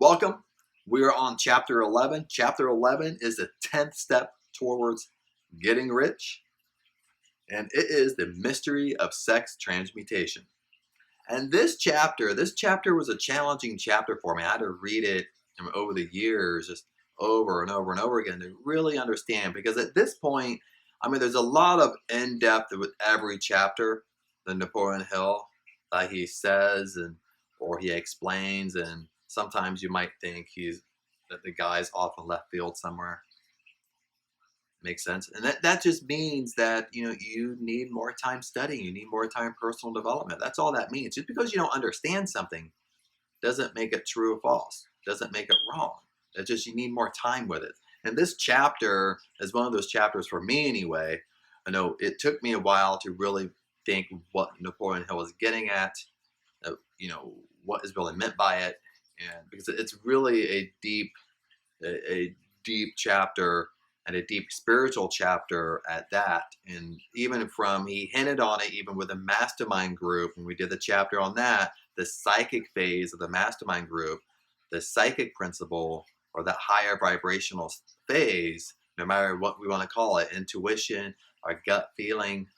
Welcome. We are on chapter 11. Chapter 11 is the 10th step towards getting rich, and it is the mystery of sex transmutation. And this chapter was a challenging chapter for me. I had to read it over the years, just over and over and over again to really understand. Because at this point, there's a lot of in-depth with every chapter, the Napoleon Hill, that he says or he explains, and sometimes you might think that the guy's off in left field somewhere. Makes sense. And that just means that you need more time studying, you need more time personal development. That's all that means. Just because you don't understand something doesn't make it true or false, doesn't make it wrong. It's just you need more time with it. And this chapter is one of those chapters for me anyway. I know it took me a while to really think what Napoleon Hill is getting at, what is really meant by it, and because it's really a deep chapter, and a deep spiritual chapter at that. And he hinted on it even with the mastermind group when we did the chapter on that, the psychic phase of the mastermind group, the psychic principle, or that higher vibrational phase, no matter what we want to call it, intuition, our gut feeling.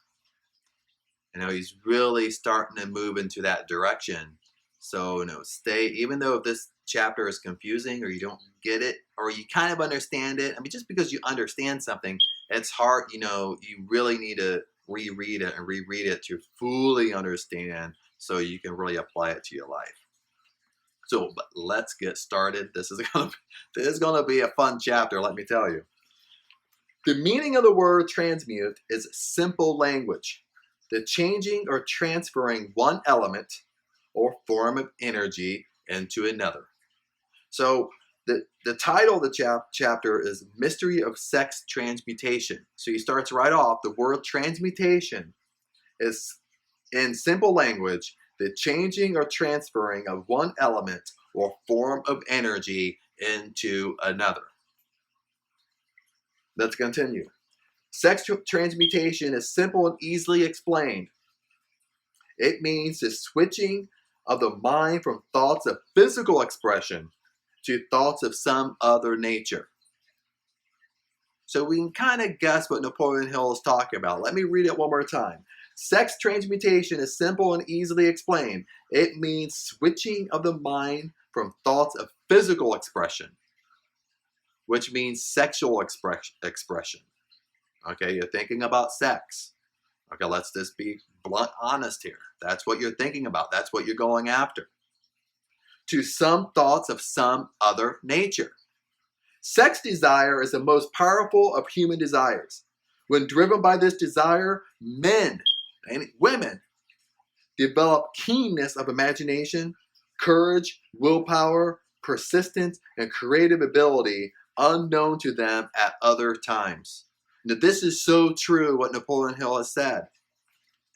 He's really starting to move into that direction. So, even though this chapter is confusing or you don't get it or you kind of understand it. Just because you understand something, it's hard, you really need to reread it to fully understand so you can really apply it to your life. So, but let's get started. This is going to be a fun chapter, let me tell you. The meaning of the word transmute is simple language. The changing or transferring one element or form of energy into another. So the title of the chapter is Mystery of Sex Transmutation. So he starts right off, the word transmutation is, in simple language, the changing or transferring of one element or form of energy into another. Let's continue. Sex transmutation is simple and easily explained. It means the switching of the mind from thoughts of physical expression to thoughts of some other nature. So we can kind of guess what Napoleon Hill is talking about. Let me read it one more time. Sex transmutation is simple and easily explained. It means switching of the mind from thoughts of physical expression, which means sexual expression. Okay, you're thinking about sex. Okay, let's just be blunt, honest here. That's what you're thinking about. That's what you're going after. To some thoughts of some other nature. Sex desire is the most powerful of human desires. When driven by this desire, men and women develop keenness of imagination, courage, willpower, persistence, and creative ability unknown to them at other times. Now, this is so true what Napoleon Hill has said.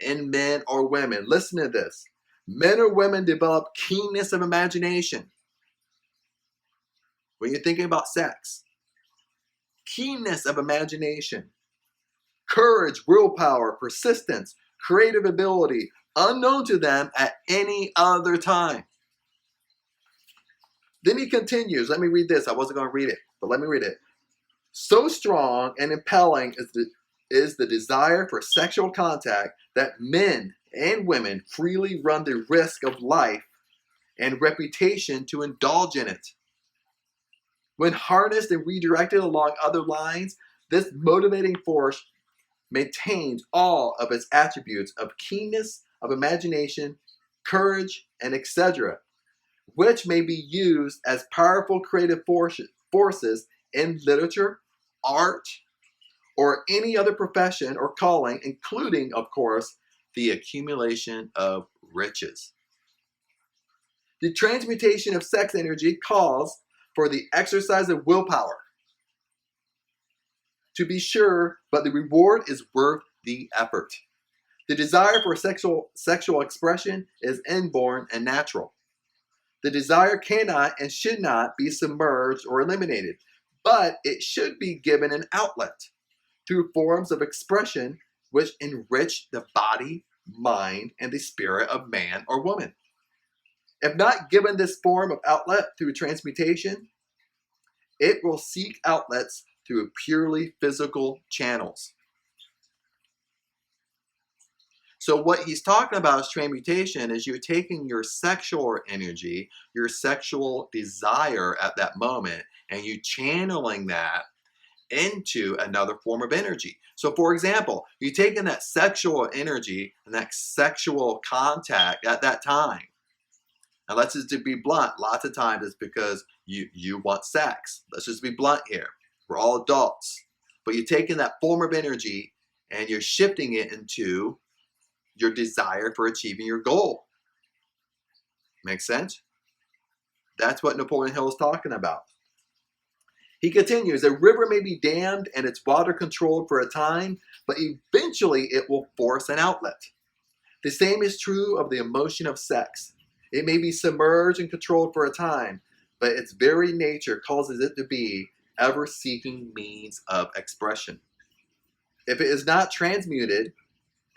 In men or women, listen to this. Men or women develop keenness of imagination. When you're thinking about sex, keenness of imagination, courage, willpower, persistence, creative ability, unknown to them at any other time. Then he continues. Let me read this. I wasn't going to read it, but let me read it. So strong and impelling is the desire for sexual contact that men and women freely run the risk of life and reputation to indulge in it. When harnessed and redirected along other lines, this motivating force maintains all of its attributes of keenness of imagination, courage, and etc., which may be used as powerful creative forces in literature, art, or any other profession or calling, including, of course, the accumulation of riches. The transmutation of sex energy calls for the exercise of willpower, to be sure, but the reward is worth the effort. The desire for sexual expression is inborn and natural. The desire cannot and should not be submerged or eliminated, but it should be given an outlet through forms of expression which enrich the body, mind, and the spirit of man or woman. If not given this form of outlet through transmutation, it will seek outlets through purely physical channels. So what he's talking about is transmutation is you're taking your sexual energy, your sexual desire at that moment, and you channeling that into another form of energy. So for example, you're taking that sexual energy and that sexual contact at that time. And let's just be blunt, lots of times it's because you want sex. Let's just be blunt here. We're all adults. But you're taking that form of energy and you're shifting it into your desire for achieving your goal. Make sense? That's what Napoleon Hill is talking about. He continues, a river may be dammed and its water controlled for a time, but eventually it will force an outlet. The same is true of the emotion of sex. It may be submerged and controlled for a time, but its very nature causes it to be ever-seeking means of expression. If it is not transmuted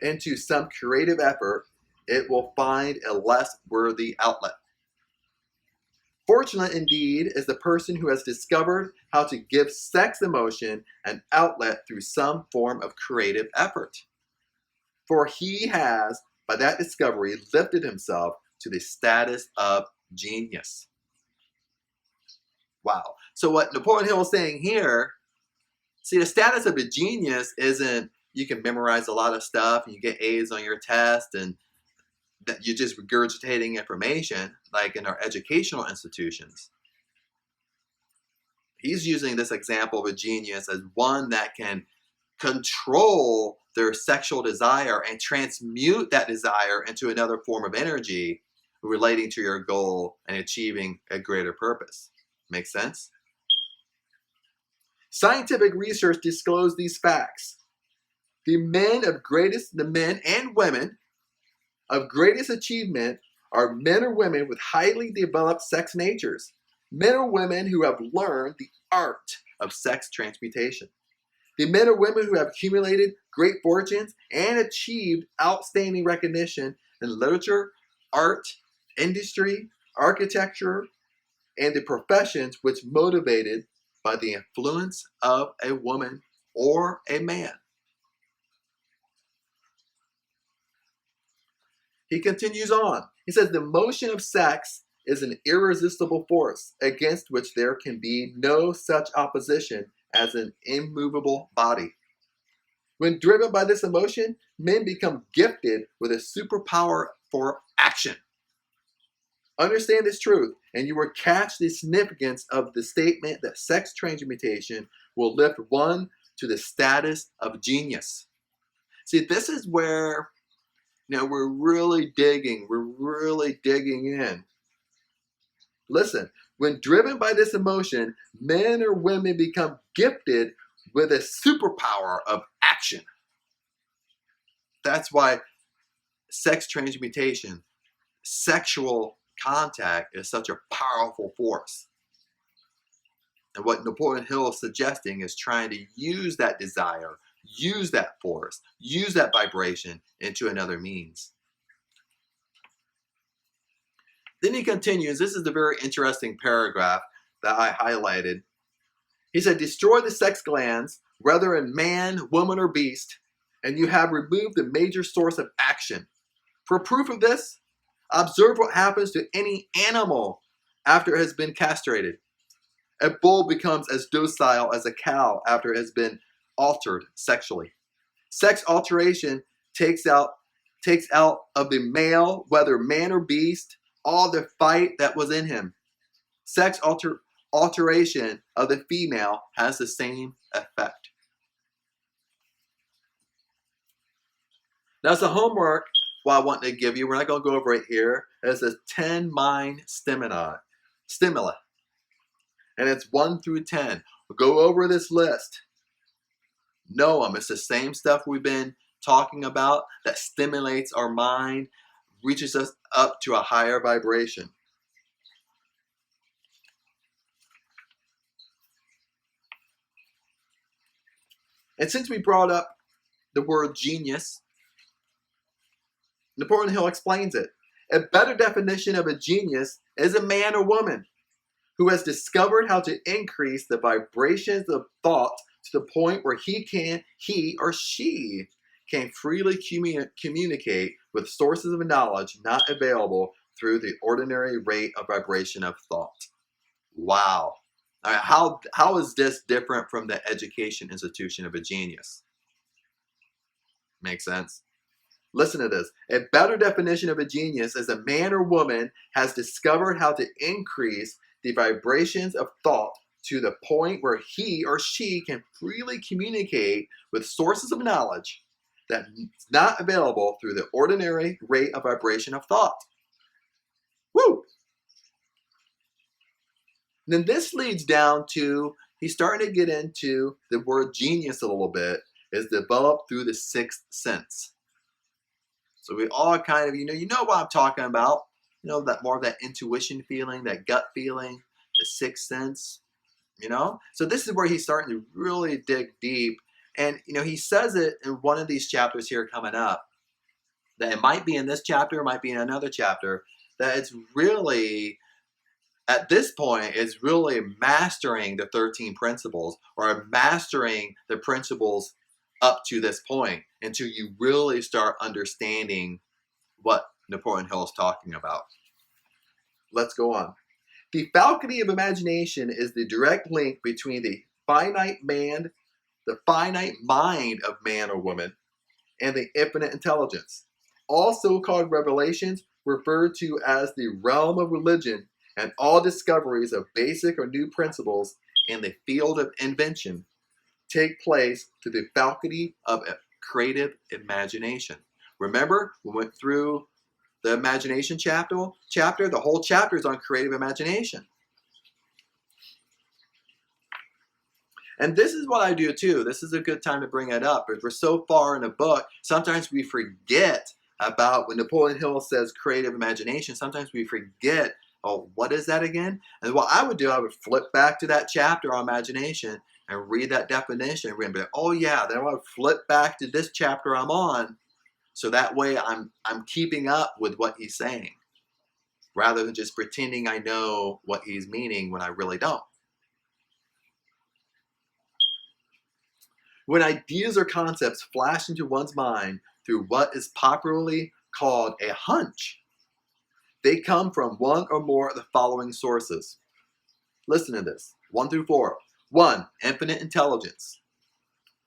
into some creative effort, it will find a less worthy outlet. Fortunate indeed is the person who has discovered how to give sex emotion an outlet through some form of creative effort. For he has, by that discovery, lifted himself to the status of genius. Wow. So what Napoleon Hill is saying here, see, the status of a genius isn't you can memorize a lot of stuff and you get A's on your test and that you're just regurgitating information like in our educational institutions. He's using this example of a genius as one that can control their sexual desire and transmute that desire into another form of energy relating to your goal and achieving a greater purpose. Make sense? Scientific research disclosed these facts. The men and women of greatest achievement are men or women with highly developed sex natures. Men or women who have learned the art of sex transmutation. The men or women who have accumulated great fortunes and achieved outstanding recognition in literature, art, industry, architecture, and the professions which motivated by the influence of a woman or a man. He continues on. He says, the motion of sex is an irresistible force against which there can be no such opposition as an immovable body. When driven by this emotion, men become gifted with a superpower for action. Understand this truth, and you will catch the significance of the statement that sex transmutation will lift one to the status of genius. See, this is where we're really digging in. Listen, when driven by this emotion, men or women become gifted with a superpower of action. That's why sex transmutation, sexual contact is such a powerful force. And what Napoleon Hill is suggesting is trying to use that desire, use that force, use that vibration into another means. Then he continues, this is the very interesting paragraph that I highlighted. He said, destroy the sex glands, whether in man, woman, or beast, and you have removed the major source of action. For proof of this, observe what happens to any animal after it has been castrated. A bull becomes as docile as a cow after it has been altered sexually. Sex alteration takes out of the male, whether man or beast, all the fight that was in him. Sex alteration of the female has the same effect. Now, some homework I want to give you, we're not going to go over it here, is the 10 mind stimuli. And it's 1 through 10. We'll go over this list. Know them. It's the same stuff we've been talking about that stimulates our mind, reaches us up to a higher vibration. And since we brought up the word genius, Napoleon Hill explains it. A better definition of a genius is a man or woman who has discovered how to increase the vibrations of thought to the point where he or she can freely communicate with sources of knowledge not available through the ordinary rate of vibration of thought. Wow. All right, how is this different from the education institution of a genius? Makes sense? Listen to this. A better definition of a genius is a man or woman has discovered how to increase the vibrations of thought to the point where he or she can freely communicate with sources of knowledge that is not available through the ordinary rate of vibration of thought. Woo! And then this leads down to, he's starting to get into the word genius a little bit, is developed through the sixth sense. So we all kind of, you know what I'm talking about. That more of that intuition feeling, that gut feeling, the sixth sense, So this is where he's starting to really dig deep. And, he says it in one of these chapters here coming up, that it might be in this chapter, it might be in another chapter, that it's really, at this point, it's really mastering the 13 principles, or mastering the principles up to this point, until you really start understanding what Napoleon Hill is talking about. Let's go on. The faculty of imagination is the direct link between the finite mind of man or woman, and the infinite intelligence. All so-called revelations, referred to as the realm of religion, and all discoveries of basic or new principles in the field of invention, take place through the faculty of creative imagination. Remember, we went through the imagination chapter. The whole chapter is on creative imagination. And this is what I do too. This is a good time to bring it up. If we're so far in the book, sometimes we forget about when Napoleon Hill says creative imagination. Sometimes we forget, oh, what is that again? And what I would do, I would flip back to that chapter on imagination and read that definition. And remember, oh yeah, then I would flip back to this chapter I'm on. So that way I'm keeping up with what he's saying, rather than just pretending I know what he's meaning when I really don't. When ideas or concepts flash into one's mind through what is popularly called a hunch, they come from one or more of the following sources. Listen to this. 1 through 4. 1. Infinite intelligence.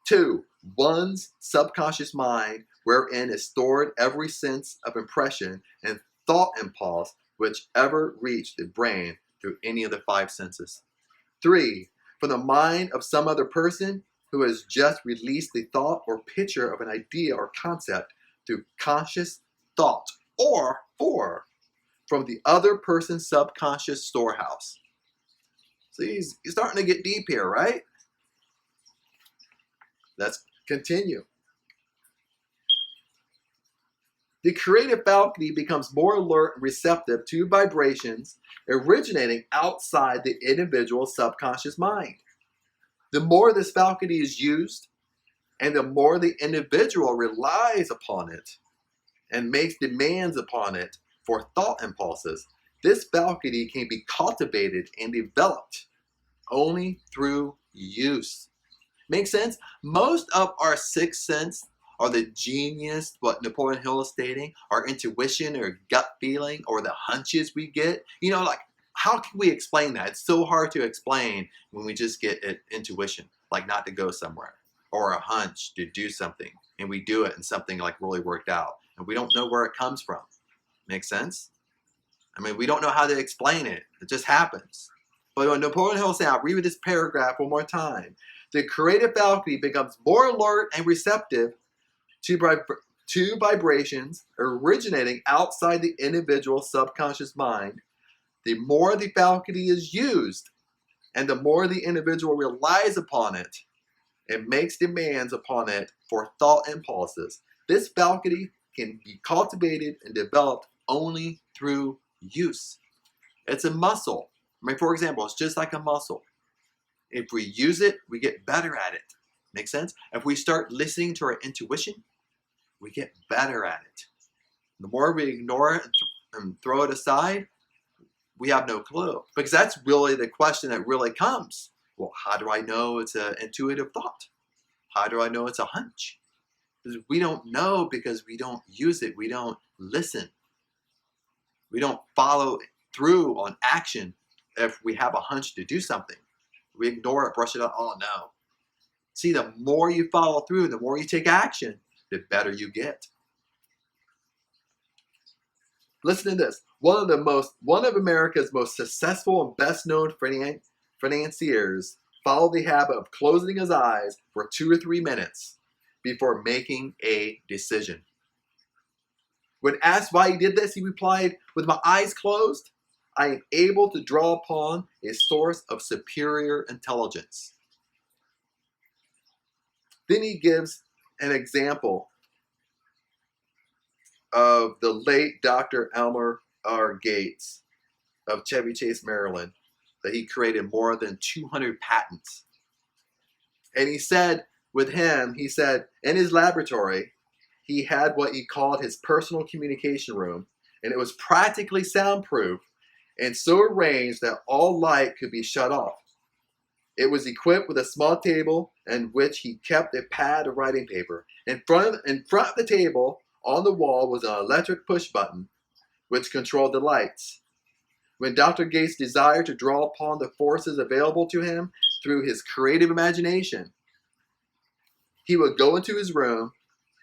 2. One's subconscious mind, wherein is stored every sense of impression and thought impulse which ever reached the brain through any of the 5 senses. 3. From the mind of some other person who has just released the thought or picture of an idea or concept through conscious thought. Or 4. From the other person's subconscious storehouse. So he's starting to get deep here, right? Let's continue. The creative faculty becomes more alert and receptive to vibrations originating outside the individual's subconscious mind. The more this faculty is used, and the more the individual relies upon it and makes demands upon it for thought impulses, this faculty can be cultivated and developed only through use. Make sense? Most of our sixth sense, or the genius, what Napoleon Hill is stating, our intuition or gut feeling, or the hunches we get, how can we explain that? It's so hard to explain when we just get an intuition, like not to go somewhere, or a hunch to do something, and we do it and something like really worked out, and we don't know where it comes from. Make sense? We don't know how to explain it. It just happens. But when Napoleon Hill said, I'll read this paragraph one more time. The creative faculty becomes more alert and receptive to vibrations originating outside the individual's subconscious mind. The more the faculty is used, and the more the individual relies upon it and makes demands upon it for thought impulses, this faculty can be cultivated and developed only through use. It's a muscle. For example, it's just like a muscle. If we use it, we get better at it. Make sense? If we start listening to our intuition, we get better at it. The more we ignore it and throw it aside, we have no clue. Because that's really the question that really comes. Well, how do I know it's an intuitive thought? How do I know it's a hunch? Because we don't know because we don't use it. We don't listen. We don't follow through on action if we have a hunch to do something. We ignore it, brush it out. Oh, no. See, the more you follow through, the more you take action, the better you get. Listen to this. One of America's most successful and best-known financiers followed the habit of closing his eyes for 2 or 3 minutes before making a decision. When asked why he did this, he replied, "With my eyes closed, I am able to draw upon a source of superior intelligence." Then he gives an example of the late Dr. Elmer R. Gates of Chevy Chase, Maryland, that he created more than 200 patents. And he said, with him, he said, in his laboratory, he had what he called his personal communication room, and it was practically soundproof and so arranged that all light could be shut off. It was equipped with a small table in which he kept a pad of writing paper. In front of the table, on the wall, was an electric push button which controlled the lights. When Dr. Gates desired to draw upon the forces available to him through his creative imagination, he would go into his room,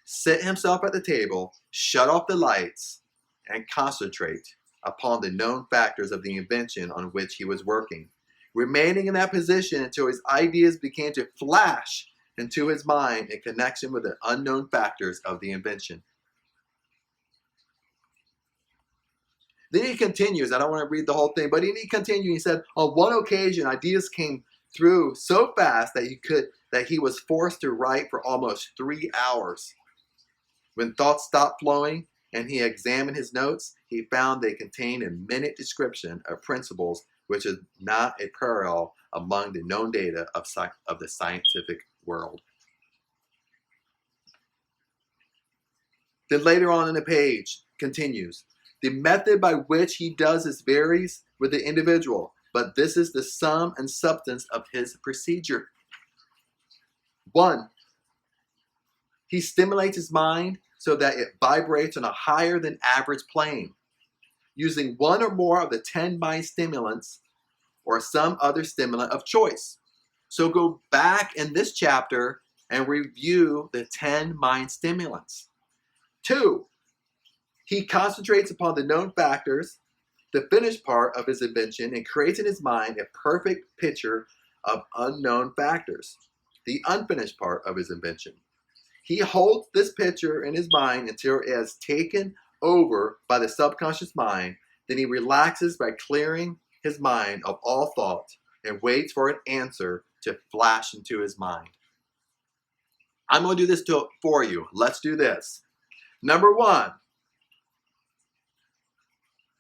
sit himself at the table, shut off the lights, and concentrate upon the known factors of the invention on which he was working, remaining in that position until his ideas began to flash into his mind in connection with the unknown factors of the invention. Then he continues, I don't want to read the whole thing, but he continued, he said, on one occasion, ideas came through so fast that he was forced to write for almost 3 hours. When thoughts stopped flowing and he examined his notes, he found they contained a minute description of principles which is not a parallel among the known data of the scientific world. Then later on in the page, continues, the method by which he does this varies with the individual, but this is the sum and substance of his procedure. 1, he stimulates his mind so that it vibrates on a higher than average plane, using one or more of the 10 mind stimulants or some other stimulant of choice. So go back in this chapter and review the 10 mind stimulants. 2, he concentrates upon the known factors, the finished part of his invention, and creates in his mind a perfect picture of unknown factors, the unfinished part of his invention. He holds this picture in his mind until it is taken over by the subconscious mind. Then he relaxes by clearing his mind of all thought and waits for an answer to flash into his mind. I'm going to do this for you. Let's do this. Number 1,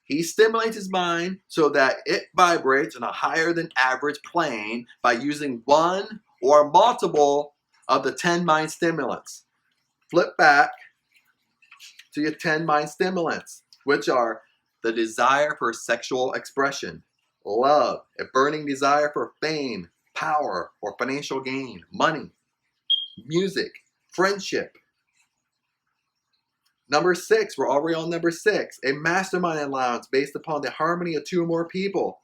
he stimulates his mind so that it vibrates on a higher than average plane by using one or multiple of the 10 mind stimulants. Flip back to your 10 mind stimulants, which are the desire for sexual expression, love, a burning desire for fame, power, or financial gain, money, music, friendship. Number 6, we're already on number 6, a mastermind allowance based upon the harmony of 2 or more people.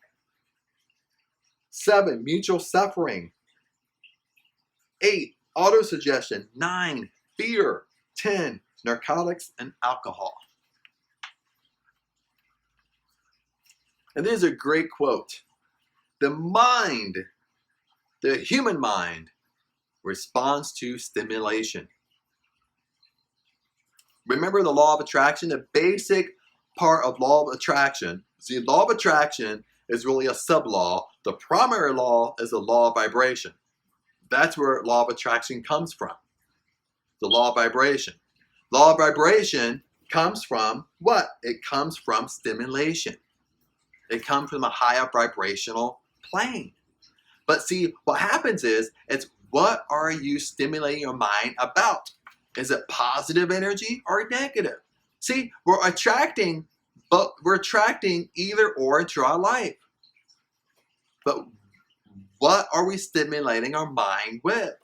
7, mutual suffering. 8, autosuggestion. 9, fear. 10, narcotics and alcohol. And this is a great quote. The mind, the human mind, responds to stimulation. Remember the law of attraction? The basic part of law of attraction. See, law of attraction is really a sub-law. The primary law is the law of vibration. That's where law of attraction comes from. The law of vibration. Law of vibration comes from what? It comes from stimulation. It comes from a higher vibrational plane. But see, what happens is, it's what are you stimulating your mind about? Is it positive energy or negative? See, we're attracting But we're attracting either or into our life. But what are we stimulating our mind with?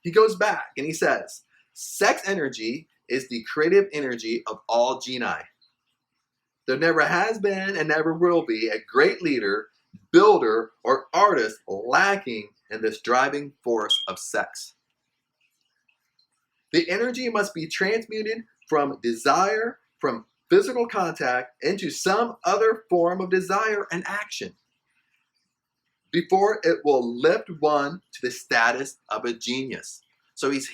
He goes back and he says, sex energy is the creative energy of all geni. There never has been and never will be a great leader, builder, or artist lacking in this driving force of sex. The energy must be transmuted from desire, from physical contact, into some other form of desire and action before it will lift one to the status of a genius. So he's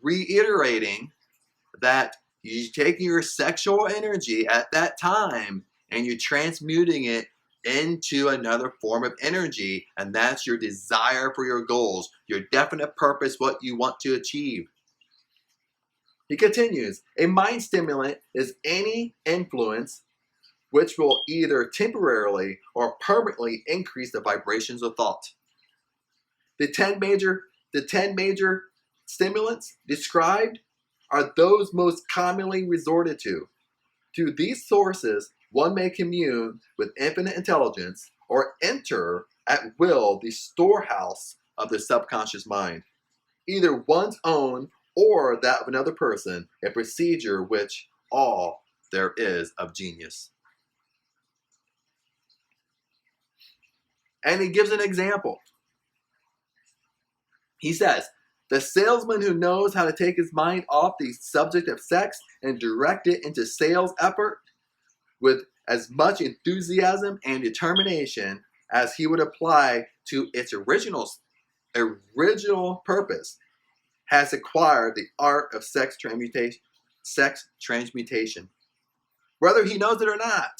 reiterating that you take your sexual energy at that time and you're transmuting it into another form of energy, and that's your desire for your goals, your definite purpose, what you want to achieve. He continues, a mind stimulant is any influence which will either temporarily or permanently increase the vibrations of thought. The 10 major stimulants described are those most commonly resorted to. Through these sources, one may commune with infinite intelligence or enter at will the storehouse of the subconscious mind, either one's own or that of another person, a procedure which all there is of genius. And he gives an example. He says, the salesman who knows how to take his mind off the subject of sex and direct it into sales effort with as much enthusiasm and determination as he would apply to its original purpose has acquired the art of sex transmutation. Whether he knows it or not,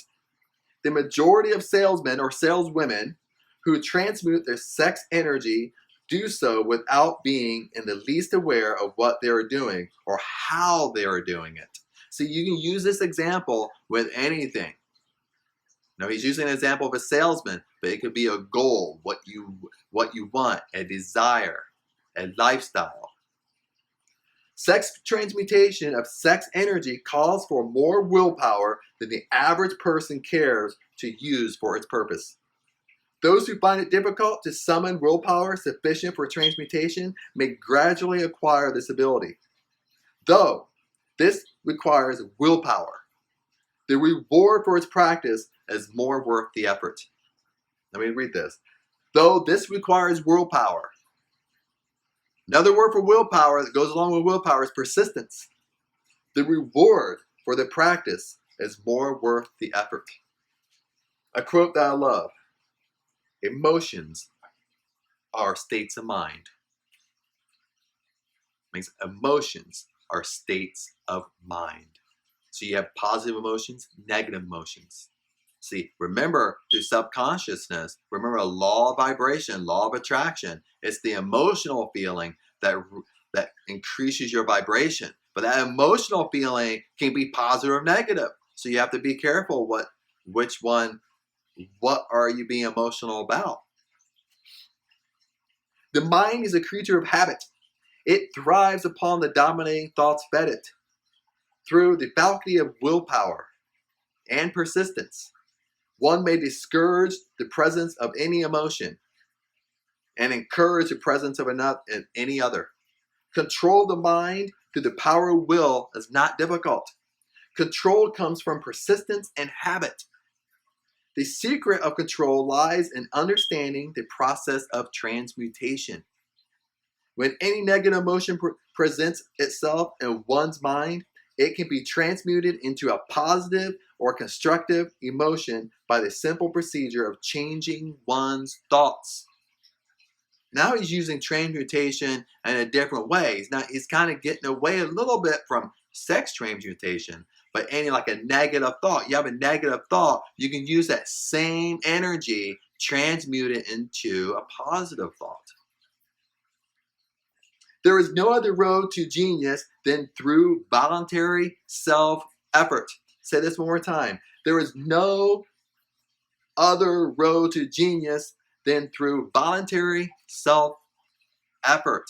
the majority of salesmen or saleswomen who transmute their sex energy do so without being in the least aware of what they are doing or how they are doing it. So you can use this example with anything. Now he's using an example of a salesman, but it could be a goal, what you want, a desire, a lifestyle. Sex transmutation of sex energy calls for more willpower than the average person cares to use for its purpose. Those who find it difficult to summon willpower sufficient for transmutation may gradually acquire this ability. Though this requires willpower, the reward for its practice is more worth the effort. Let me read this. Though this requires willpower. Another word for willpower that goes along with willpower is persistence. The reward for the practice is more worth the effort. A quote that I love. Emotions are states of mind. It means emotions are states of mind. So you have positive emotions, negative emotions. See, remember through subconsciousness, remember a law of vibration, law of attraction. It's the emotional feeling that increases your vibration. But that emotional feeling can be positive or negative. So you have to be careful what are you being emotional about? The mind is a creature of habit. It thrives upon the dominating thoughts fed it. Through the faculty of willpower and persistence, one may discourage the presence of any emotion and encourage the presence of any other. Control the mind through the power of will is not difficult. Control comes from persistence and habit. The secret of control lies in understanding the process of transmutation. When any negative emotion presents itself in one's mind, it can be transmuted into a positive or constructive emotion by the simple procedure of changing one's thoughts. Now he's using transmutation in a different way. He's kind of getting away a little bit from sex transmutation, but like a negative thought. You have a negative thought, you can use that same energy, transmute it into a positive thought. There is no other road to genius than through voluntary self-effort. Say this one more time. There is no other road to genius than through voluntary self-effort.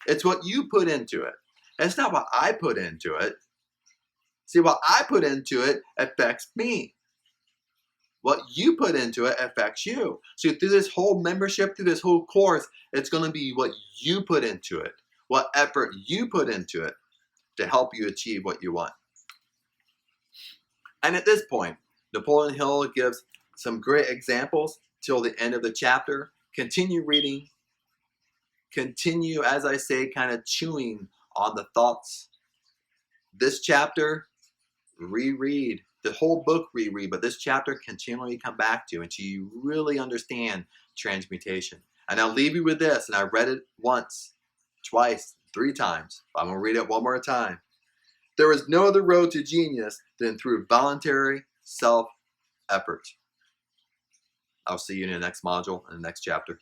It's what you put into it. It's not what I put into it. See, what I put into it affects me. What you put into it affects you. So through this whole membership, through this whole course, it's going to be what you put into it, what effort you put into it to help you achieve what you want. And at this point, Napoleon Hill gives some great examples till the end of the chapter. Continue reading. Continue, as I say, kind of chewing on the thoughts. This chapter, reread. The whole book reread, but this chapter continually come back to until you really understand transmutation. And I'll leave you with this, and I read it once, twice, 3 times. I'm going to read it one more time. There is no other road to genius than through voluntary self-effort. I'll see you in the next module, in the next chapter.